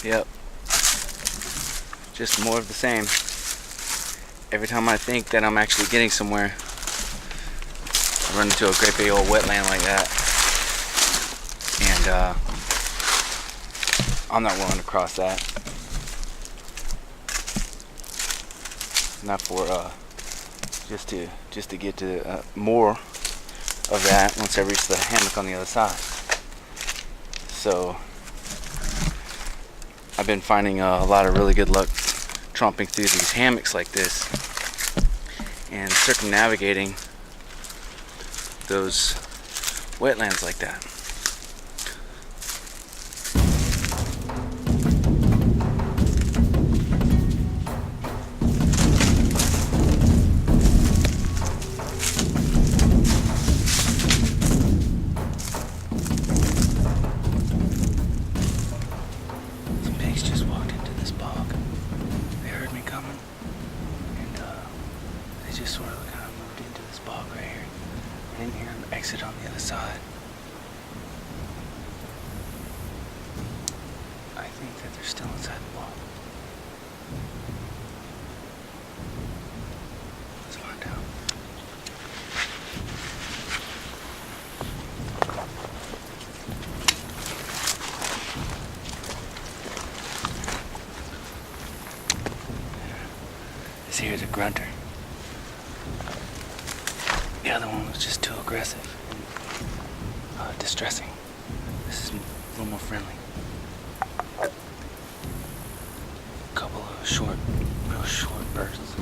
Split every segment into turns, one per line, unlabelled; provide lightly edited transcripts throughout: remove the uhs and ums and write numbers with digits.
Yep. Just more of the same. Every time I think that I'm actually getting somewhere, I run into a great big old wetland like that. And I'm not willing to cross that. Not for just to get to more of that once I reach the hammock on the other side. So I've been finding a lot of really good luck tromping through these hammocks like this and circumnavigating those wetlands like that. Some pigs just walked into this bog. They heard me coming, and they just sort of kind of moved into this bog right here. I didn't hear them exit on the other side. I think that they're still inside the bog. Let's find out. This here is a grunter. The other one was just too aggressive and distressing. This is a little more friendly. A couple of real short bursts.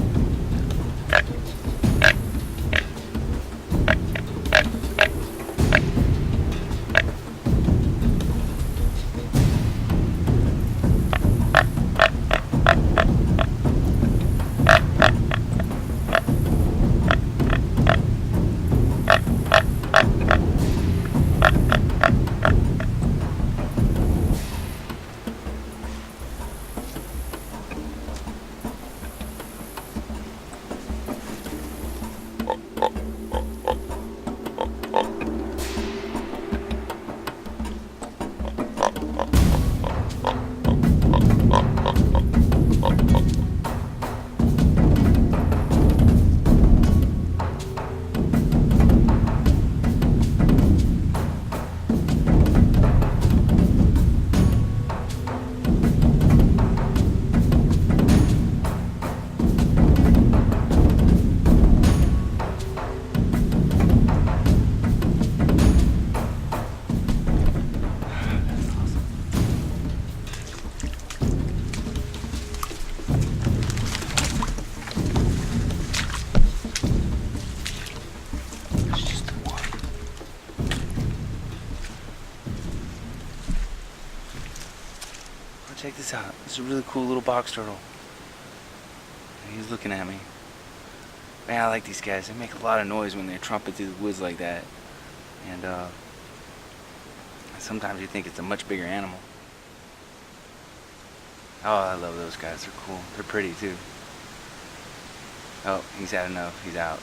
Check this out. It's a really cool little box turtle. He's looking at me. Man, I like these guys. They make a lot of noise when they trumpet through the woods like that. And sometimes you think it's a much bigger animal. Oh, I love those guys. They're cool. They're pretty too. Oh, he's had enough. He's out.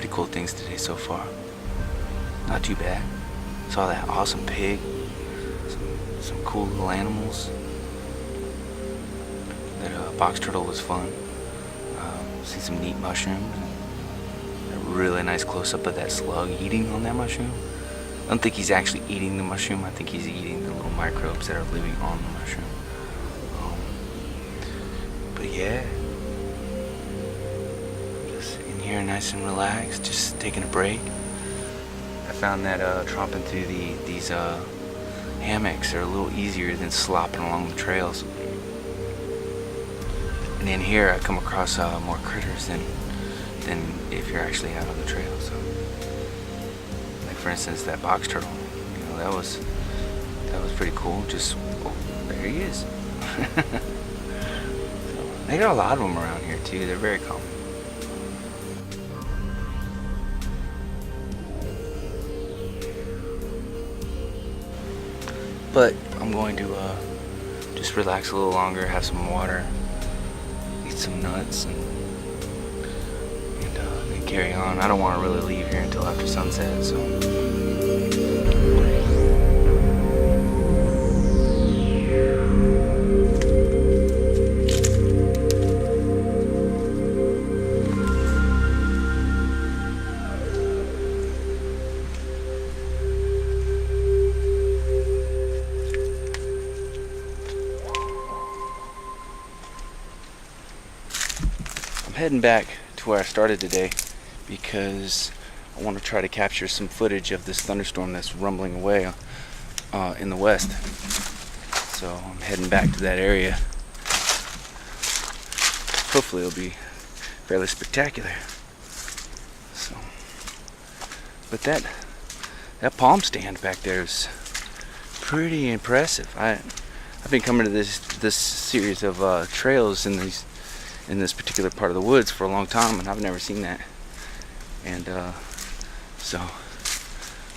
Cool things today so far. Not too bad. Saw that awesome pig. Some cool little animals. That box turtle was fun. See some neat mushrooms. A really nice close-up of that slug eating on that mushroom. I don't think he's actually eating the mushroom. I think he's eating the little microbes that are living on the mushroom. But yeah, just in here nice and relaxed, just taking a break. I found that tromping through these hammocks are a little easier than slopping along the trails. And in here I come across more critters than if you're actually out on the trail. So, like for instance, that box turtle, you know, that was pretty cool. Just, oh, there he is. So, they got a lot of them around here too. They're very common. But I'm going to just relax a little longer, have some water, eat some nuts, and then carry on. I don't want to really leave here until after sunset, so. Heading back to where I started today because I want to try to capture some footage of this thunderstorm that's rumbling away in the west. So I'm heading back to that area. Hopefully it'll be fairly spectacular. So, but that palm stand back there is pretty impressive. I've been coming to this series of trails in this particular part of the woods for a long time, and I've never seen that. And so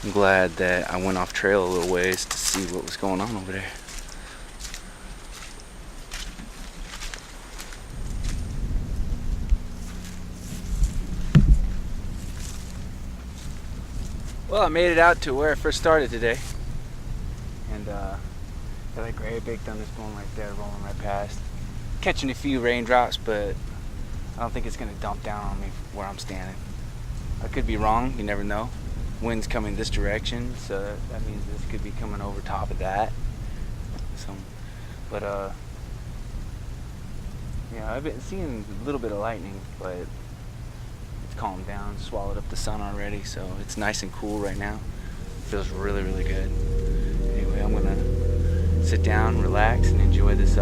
I'm glad that I went off trail a little ways to see what was going on over there. Well, I made it out to where I first started today, and got a great big thunderstorm right there rolling right past. Catching a few raindrops, but I don't think it's going to dump down on me where I'm standing. I could be wrong, you never know. Wind's coming this direction, so that means this could be coming over top of that. So, but yeah, I've been seeing a little bit of lightning, but it's calmed down, swallowed up the sun already, so it's nice and cool right now. It feels really, really good. Anyway, I'm gonna sit down, relax, and enjoy this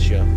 show.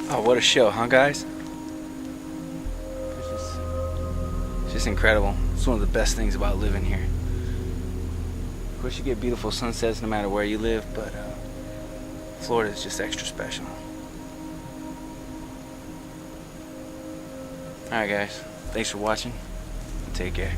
Oh, what a show, huh, guys? It's just incredible. It's one of the best things about living here. Of course, you get beautiful sunsets no matter where you live, but Florida is just extra special. Alright, guys. Thanks for watching. Take care.